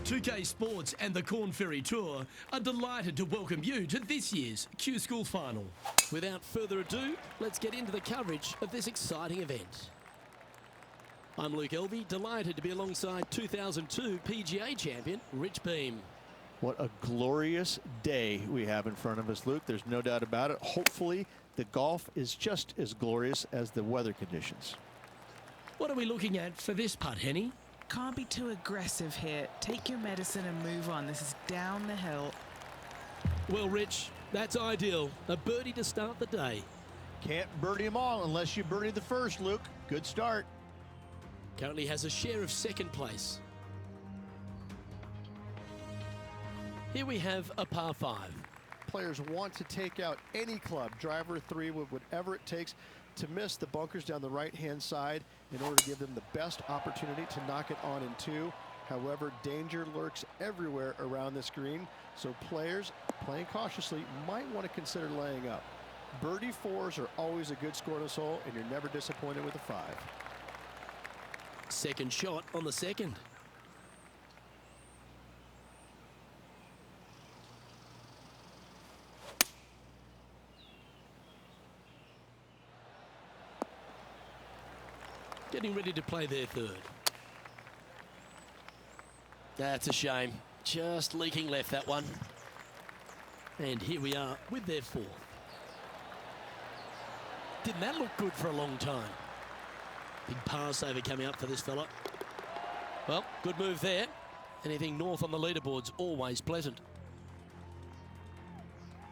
2K Sports and the Corn Ferry Tour are delighted to welcome you to this year's Q School Final. Without further ado, let's get into the coverage of this exciting event. I'm Luke Elvey, delighted to be alongside 2002 PGA champion Rich Beam. What a glorious day we have in front of us, Luke. There's no doubt about it. Hopefully, the golf is just as glorious as the weather conditions. What are we looking at for this putt, Henny? Can't be too aggressive here. Take your medicine and move on. This is down the hill. Well, Rich, that's ideal. A birdie to start the day. Can't birdie them all unless you birdie the first, Luke. Good start. Currently has a share of second place. Here we have a par 5. Players want to take out any club, driver, 3, whatever it takes to miss the bunkers down the right-hand side in order to give them the best opportunity to knock it on in 2. However, danger lurks everywhere around this green, so players playing cautiously might want to consider laying up. Birdie 4s are always a good score in this hole, and you're never disappointed with a 5. Second shot on the second. Getting ready to play their third. That's a shame. Just leaking left, that one. And here we are with their fourth. Didn't that look good for a long time? Big par saver coming up for this fella. Well, good move there. Anything north on the leaderboard's always pleasant.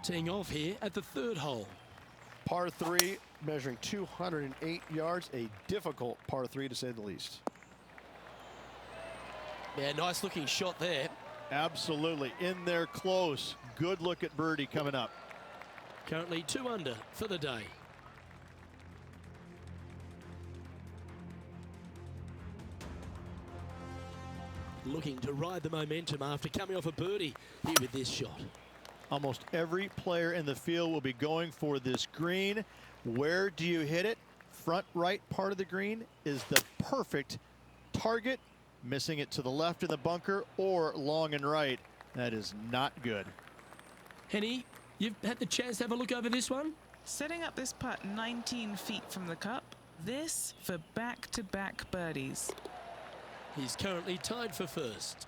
Teeing off here at the third hole. Par 3, measuring 208 yards, a difficult par 3 to say the least. Yeah, nice looking shot there. Absolutely, in there close. Good look at birdie coming up. Currently 2 under for the day. Looking to ride the momentum after coming off a birdie here with this shot. Almost every player in the field will be going for this green. Where do you hit it? Front right part of the green is the perfect target. Missing it to the left in the bunker or long and right. That is not good. Henny, you've had the chance to have a look over this one? Setting up this putt 19 feet from the cup. This for back-to-back birdies. He's currently tied for first.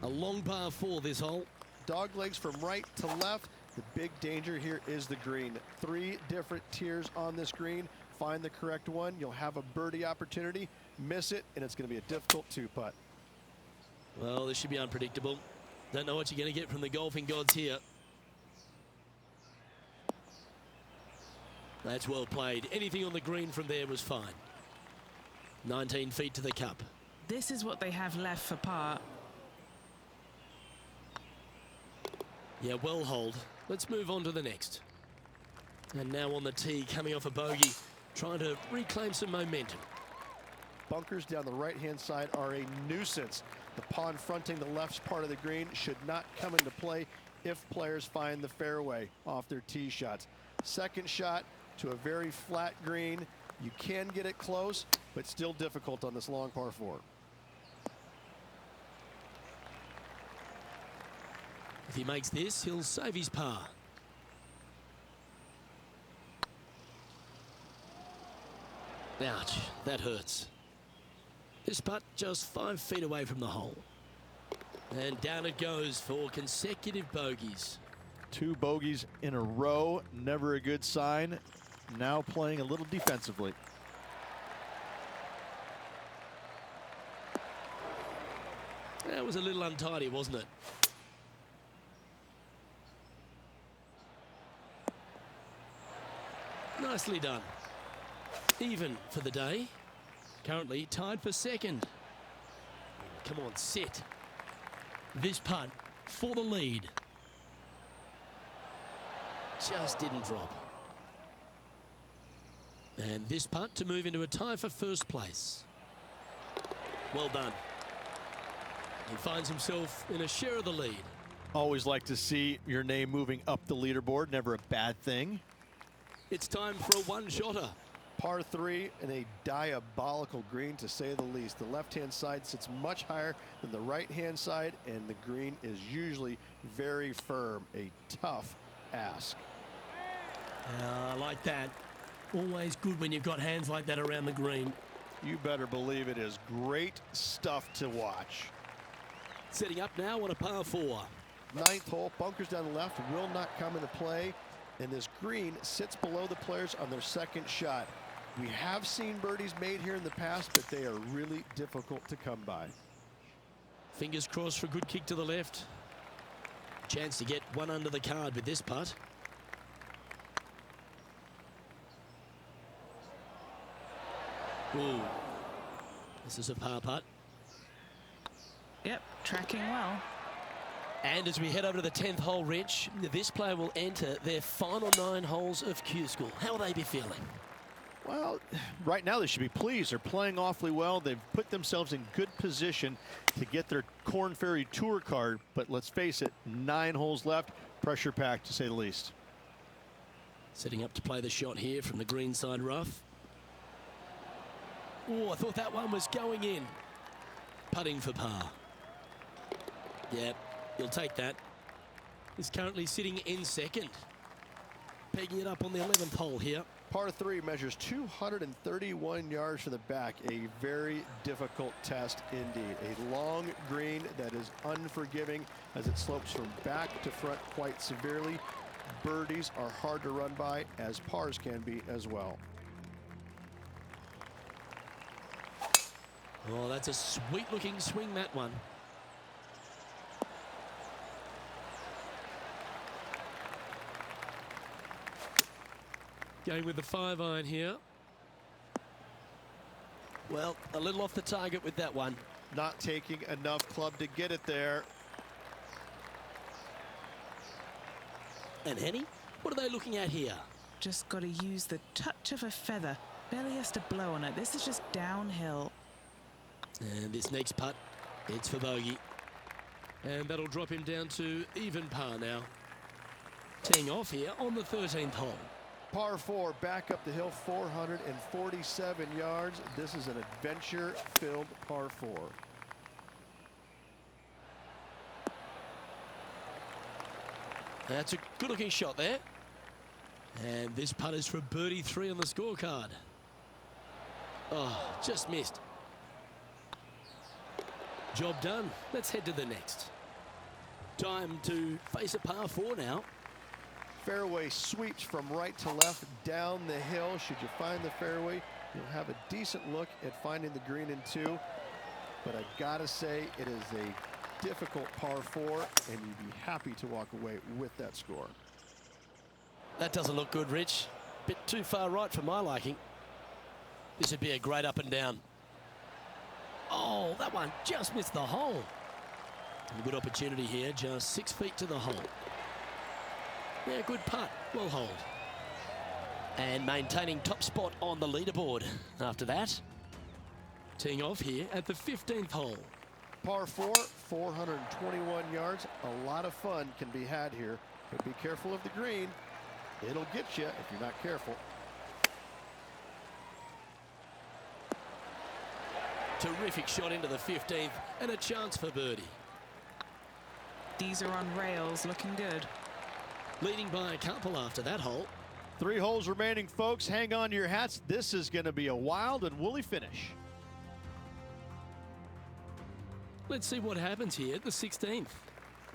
A long par 4 this hole. Dog legs from right to left. The big danger here is the green. 3 different tiers on this green. Find the correct one. You'll have a birdie opportunity. Miss it, and it's going to be a difficult 2-putt. Well, this should be unpredictable. Don't know what you're going to get from the golfing gods here. That's well played. Anything on the green from there was fine. 19 feet to the cup. This is what they have left for par. Yeah, well hold. Let's move on to the next. And now on the tee, coming off a bogey, trying to reclaim some momentum. Bunkers down the right-hand side are a nuisance. The pond fronting the left part of the green should not come into play if players find the fairway off their tee shots. Second shot to a very flat green. You can get it close, but still difficult on this long par 4. If he makes this, he'll save his par. Ouch, that hurts. This putt just 5 feet away from the hole. And down it goes for consecutive bogeys. 2 bogeys in a row, never a good sign. Now playing a little defensively. That was a little untidy, wasn't it? Nicely done. Even for the day. Currently tied for second. Come on, sit. This putt for the lead. Just didn't drop. And this putt to move into a tie for first place. Well done. He finds himself in a share of the lead. Always like to see your name moving up the leaderboard. Never a bad thing. It's time for a one-shotter. Par 3 and a diabolical green, to say the least. The left-hand side sits much higher than the right-hand side, and the green is usually very firm. A tough ask. I like that. Always good when you've got hands like that around the green. You better believe it is great stuff to watch. Setting up now on a par 4. Ninth hole, bunkers down the left will not come into play, and this green sits below the players on their second shot. We have seen birdies made here in the past, but they are really difficult to come by. Fingers crossed for a good kick to the left. Chance to get one under the card with this putt. Ooh. This is a par putt. Yep, tracking well. And as we head over to the 10th hole, Rich, this player will enter their final 9 holes of Q School. How will they be feeling? Well, right now they should be pleased. They're playing awfully well. They've put themselves in good position to get their Korn Ferry Tour card. But let's face it, 9 holes left. Pressure packed, to say the least. Setting up to play the shot here from the green side rough. Oh, I thought that one was going in. Putting for par. Yep, he'll take that. He's currently sitting in second. Pegging it up on the 11th hole here. Par 3 measures 231 yards from the back. A very difficult test indeed. A long green that is unforgiving as it slopes from back to front quite severely. Birdies are hard to run by, as pars can be as well. Oh, that's a sweet-looking swing, that one. Going with the 5-iron here. Well, a little off the target with that one. Not taking enough club to get it there. And Henny, what are they looking at here? Just got to use the touch of a feather. Barely has to blow on it. This is just downhill. And this next putt, it's for bogey. And that'll drop him down to even par now. Teeing off here on the 13th hole. Par 4, back up the hill, 447 yards. This is an adventure-filled par 4. That's a good-looking shot there. And this putt is for birdie 3 on the scorecard. Oh, just missed. Job done. Let's head to the next. Time to face a par 4 now. Fairway sweeps from right to left down the hill. Should you find the fairway, you'll have a decent look at finding the green in 2. But I gotta say, it is a difficult par 4, and you'd be happy to walk away with that score. That doesn't look good, Rich. Bit too far right for my liking. This would be a great up and down. Oh, that one just missed the hole. A good opportunity here, just 6 feet to the hole. Yeah, good putt, well hold. And maintaining top spot on the leaderboard after that. Teeing off here at the 15th hole. Par 4, 421 yards. A lot of fun can be had here, but be careful of the green. It'll get you if you're not careful. Terrific shot into the 15th and a chance for birdie. These are on rails, looking good. Leading by a couple after that hole. 3 holes remaining, folks. Hang on to your hats. This is going to be a wild and woolly finish. Let's see what happens here at the 16th.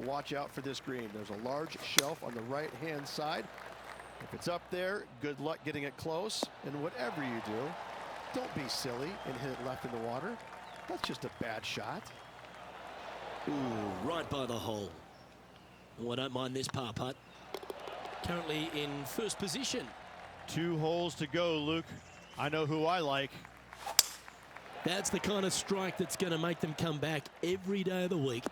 Watch out for this green. There's a large shelf on the right-hand side. If it's up there, good luck getting it close. And whatever you do, don't be silly and hit it left in the water. That's just a bad shot. Ooh, right by the hole. Oh, I don't mind this par putt. Currently in first position. 2 holes to go, Luke. I know who I like. That's the kind of strike that's going to make them come back every day of the week.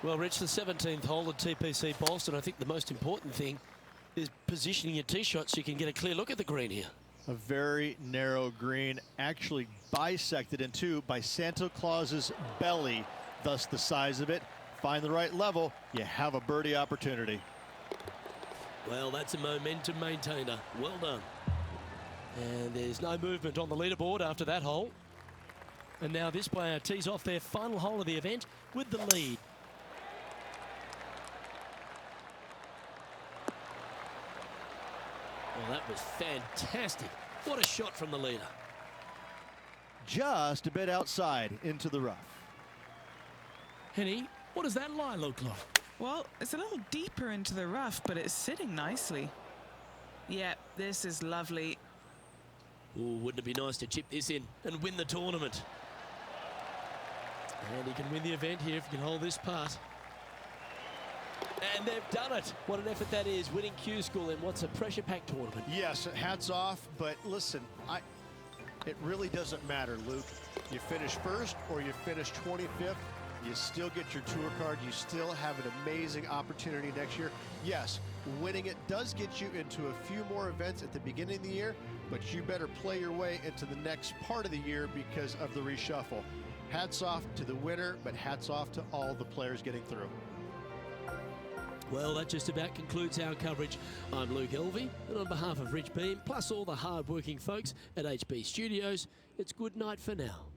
Well, Rich, the 17th hole at TPC Boston, I think the most important thing is positioning your tee shot so you can get a clear look at the green here. A very narrow green, actually bisected in 2 by Santa Claus's belly, thus the size of it. Find the right level, you have a birdie opportunity. Well, that's a momentum maintainer. Well done. And there's no movement on the leaderboard after that hole. And now this player tees off their final hole of the event with the lead. Well, that was fantastic. What a shot from the leader. Just a bit outside into the rough. Henny, what does that lie look like? Well, it's a little deeper into the rough, but it's sitting nicely. Yeah, this is lovely. Ooh, wouldn't it be nice to chip this in and win the tournament? And he can win the event here if he can hold this putt. And they've done it. What an effort that is, winning Q School in what's a pressure-packed tournament. Yes, hats off, but listen, it really doesn't matter, Luke. You finish first or you finish 25th, you still get your tour card. You still have an amazing opportunity next year. Yes, winning it does get you into a few more events at the beginning of the year, but you better play your way into the next part of the year because of the reshuffle. Hats off to the winner, but hats off to all the players getting through. Well, that just about concludes our coverage. I'm Luke Elvey, and on behalf of Rich Beam, plus all the hard-working folks at HB Studios, it's good night for now.